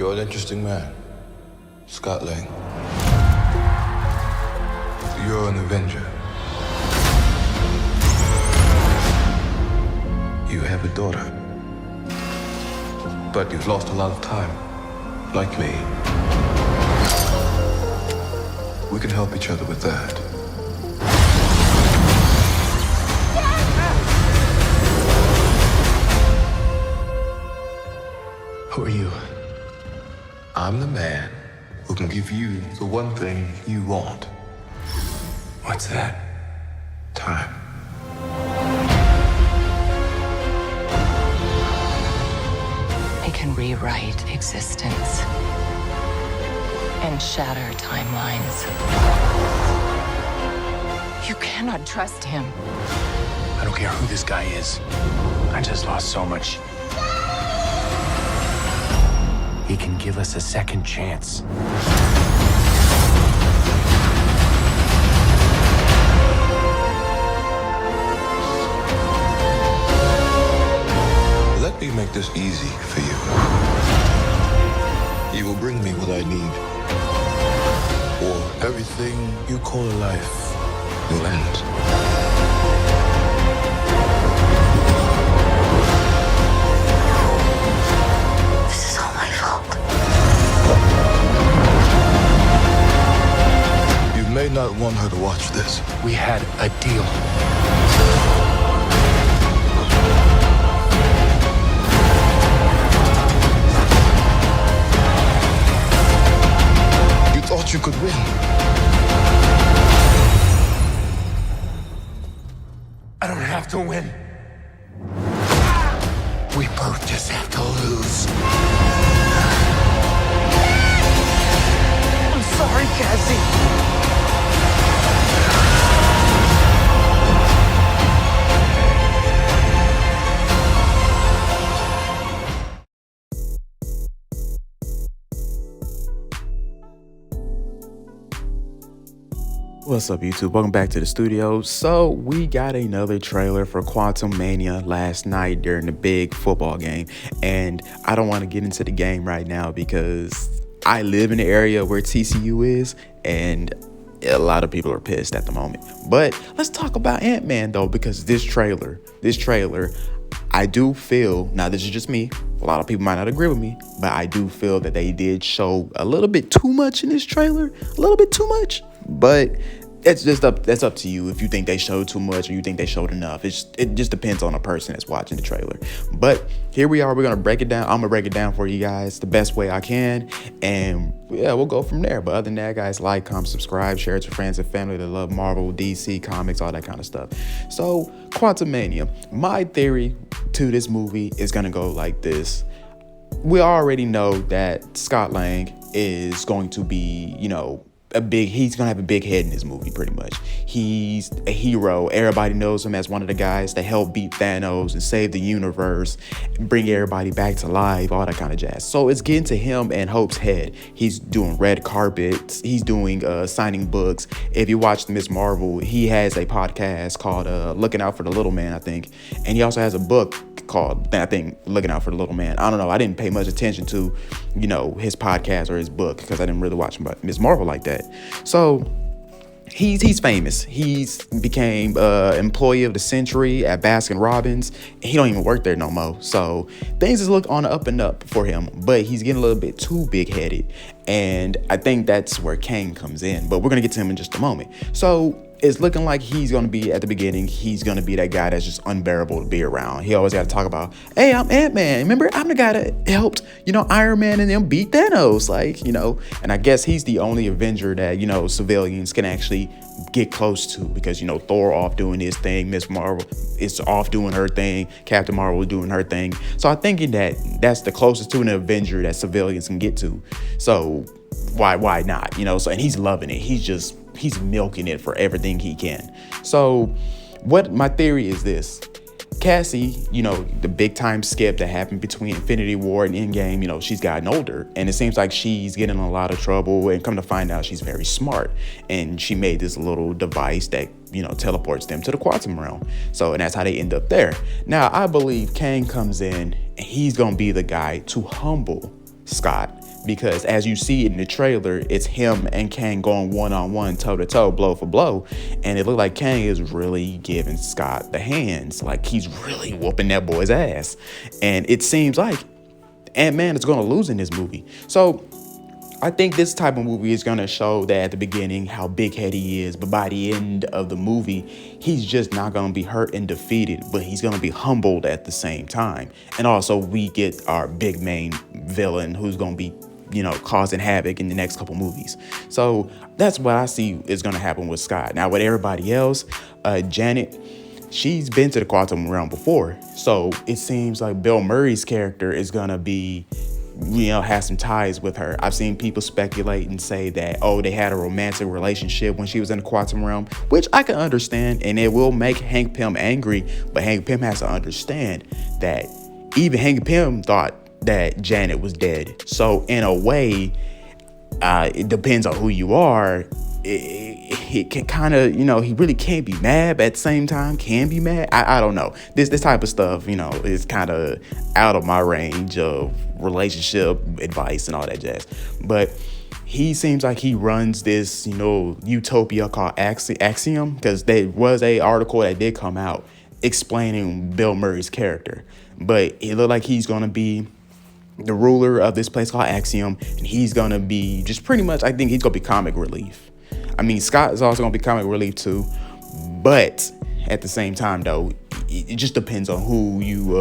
You're an interesting man, Scott Lang. You're an Avenger. You have a daughter. But you've lost a lot of time, like me. We can help each other with that. Who are you? I'm the man who can give you the one thing you want. What's that? Time. It can rewrite existence and shatter timelines. You cannot trust him. I don't care who this guy is. I just lost so much. He can give us a second chance. Let me make this easy for you. You will bring me what I need, or everything you call a life will end. This is all my fault. You may not want her to watch this. We had a deal. Thought you could win. I don't have to win. We both just have to lose. I'm sorry, Cassie. What's up, YouTube? Welcome back to the studio. So we got another trailer for Quantumania last night during the big football game, and I don't want to get into the game right now because I live in the area where TCU is, and a lot of people are pissed at the moment. But let's talk about Antman though, because this trailer, I do feel, now this is just me, a lot of people might not agree with me, but I do feel that they did show a little bit too much in this trailer, a little bit too much. But that's up to you if you think they showed too much or you think they showed enough. It just depends on the person that's watching the trailer. But here we are. We're gonna break it down. I'm gonna break it down for you guys the best way I can, and yeah, we'll go from there. But other than that, guys, like, comment, subscribe, share it to friends and family that love Marvel, DC, comics, all that kind of stuff. So Quantumania, my theory to this movie is gonna go like this. We already know that Scott Lang is going to be, he's gonna have a big head in this movie. Pretty much, he's a hero. Everybody knows him as one of the guys that helped beat Thanos and save the universe, bring everybody back to life, all that kind of jazz. So it's getting to him and Hope's head. He's doing red carpets, he's doing signing books. If you watched Miss Marvel, he has a podcast called Looking Out for the Little Man, I think, and he also has a book called, I think, Looking Out for the Little Man. I don't know, I didn't pay much attention to his podcast or his book because I didn't really watch Miss Marvel like that. So he's famous. He's became employee of the century at Baskin Robbins. He don't even work there no more. So things is look on the up and up for him, but he's getting a little bit too big-headed. And I think that's where Kang comes in, but we're gonna get to him in just a moment. So it's looking like he's gonna be, at the beginning, he's gonna be that guy that's just unbearable to be around. He always got to talk about, hey, I'm Ant-Man. Remember, I'm the guy that helped, Iron Man and them beat Thanos. And I guess he's the only Avenger that, civilians can actually get close to, because, Thor off doing his thing, Miss Marvel is off doing her thing, Captain Marvel is doing her thing. So I'm thinking that that's the closest to an Avenger that civilians can get to. So why not? So, and he's loving it. He's milking it for everything he can. So what my theory is this: Cassie, the big time skip that happened between Infinity War and Endgame, she's gotten older, and it seems like she's getting in a lot of trouble, and come to find out she's very smart, and she made this little device that teleports them to the quantum realm. So, and that's how they end up there. Now I believe Kang comes in and he's gonna be the guy to humble Scott, because as you see in the trailer, it's him and Kang going one-on-one, toe-to-toe, blow for blow, and it looked like Kang is really giving Scott the hands, like he's really whooping that boy's ass, and it seems like Ant-Man is going to lose in this movie. So I think this type of movie is going to show that at the beginning how big-headed he is, but by the end of the movie, he's just not going to be hurt and defeated, but he's going to be humbled at the same time. And also, we get our big main villain who's going to be, causing havoc in the next couple movies. So that's what I see is going to happen with Scott. Now, with everybody else, Janet, she's been to the quantum realm before. So it seems like Bill Murray's character is going to be, has some ties with her. I've seen people speculate and say that, they had a romantic relationship when she was in the quantum realm, which I can understand, and it will make Hank Pym angry, but Hank Pym has to understand that even Hank Pym thought that Janet was dead. So in a way, it depends on who you are. It can kind of, he really can't be mad, but at the same time can be mad. I don't know. This type of stuff, is kind of out of my range of relationship advice and all that jazz. But he seems like he runs this, utopia called Axiom, because there was a article that did come out explaining Bill Murray's character. But it looked like he's going to be the ruler of this place called Axiom, and he's going to be just pretty much, I think he's going to be comic relief. I mean, Scott is also going to be comic relief too, but at the same time, though, it just depends on who you,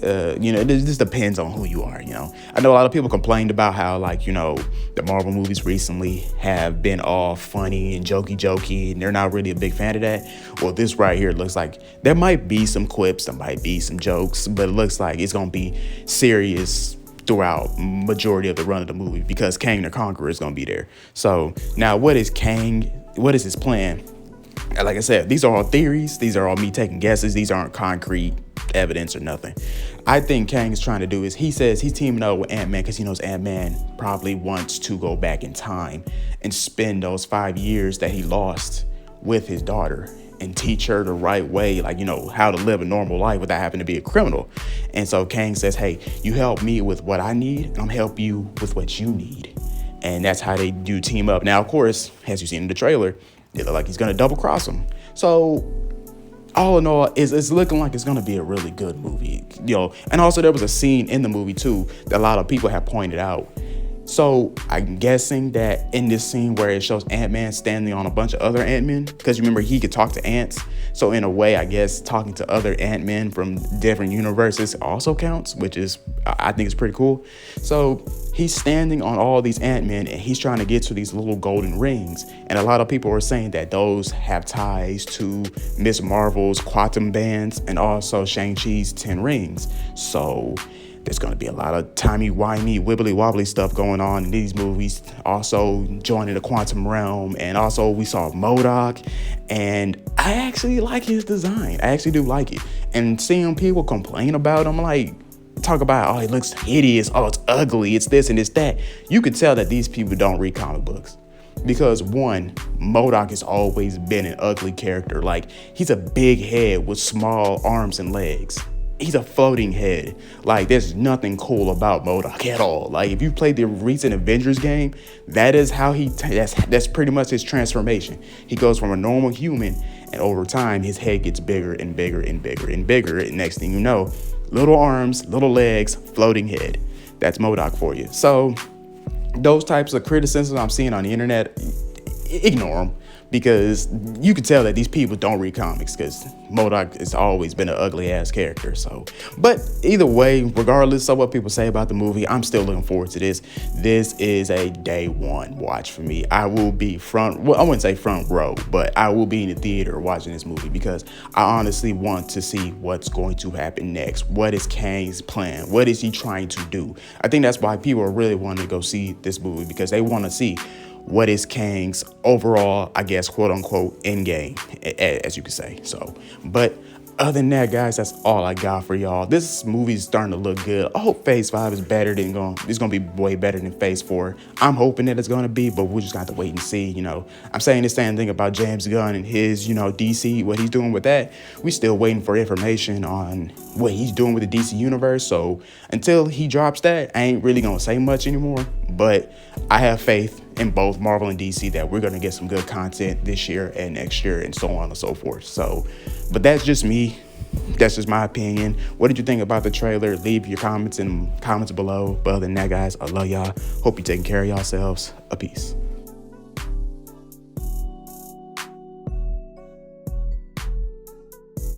it just depends on who you are, I know a lot of people complained about how, the Marvel movies recently have been all funny and jokey, and they're not really a big fan of that. Well, this right here looks like there might be some quips, there might be some jokes, but it looks like it's going to be serious throughout majority of the run of the movie because Kang the Conqueror is going to be there. So now what is his plan? Like I said, these are all theories. These are all me taking guesses. These aren't concrete evidence or nothing. I think Kang is trying to do is he says he's teaming up with Ant-Man because he knows Ant-Man probably wants to go back in time and spend those 5 years that he lost with his daughter and teach her the right way, how to live a normal life without having to be a criminal. And so Kang says, hey, you help me with what I need, and I'm help you with what you need. And that's how they do team up. Now, of course, as you seen in the trailer, it look like he's going to double cross him. So all in all, it's looking like it's going to be a really good movie, And also there was a scene in the movie too that a lot of people have pointed out. So I'm guessing that in this scene where it shows Ant-Man standing on a bunch of other Ant-Men, because remember he could talk to ants. So in a way, I guess talking to other Ant-Men from different universes also counts, which is, I think is pretty cool. So he's standing on all these Ant-Men and he's trying to get to these little golden rings. And a lot of people are saying that those have ties to Miss Marvel's quantum bands and also Shang-Chi's 10 rings. So there's going to be a lot of timey-wimey, wibbly-wobbly stuff going on in these movies. Also joining the quantum realm. And also we saw MODOK. And I actually like his design. I actually do like it. And seeing people complain about him, talk about, he looks hideous. Oh, it's ugly. It's this and it's that. You could tell that these people don't read comic books. Because one, MODOK has always been an ugly character. He's a big head with small arms and legs. He's a floating head. There's nothing cool about MODOK at all. If you played the recent Avengers game, that is how that's pretty much his transformation. He goes from a normal human, and over time, his head gets bigger and bigger and bigger and bigger. And next thing you know, little arms, little legs, floating head. That's MODOK for you. So those types of criticisms I'm seeing on the internet, ignore them. Because you can tell that these people don't read comics because MODOK has always been an ugly ass character. But either way, regardless of what people say about the movie, I'm still looking forward to this. This is a day one watch for me. I will be I wouldn't say front row, but I will be in the theater watching this movie because I honestly want to see what's going to happen next. What is Kang's plan? What is he trying to do? I think that's why people are really wanting to go see this movie because they want to see what is Kang's overall, I guess, quote unquote, end game, as you could say. But Other than that, guys, that's all I got for y'all. This movie's starting to look good. I hope Phase 5 is better than it's gonna be way better than Phase 4. I'm hoping that it's gonna be, but we're just gonna have to wait and see. I'm saying the same thing about James Gunn and his, DC, what he's doing with that. We still waiting for information on what he's doing with the DC universe. So until he drops that, I ain't really gonna say much anymore. But I have faith in both Marvel and DC that we're gonna get some good content this year and next year and so on and so forth. So, but that's just me. That's just my opinion. What did you think about the trailer? Leave your comments in comments below. But other than that, guys, I love y'all. Hope you're taking care of yourselves. A peace.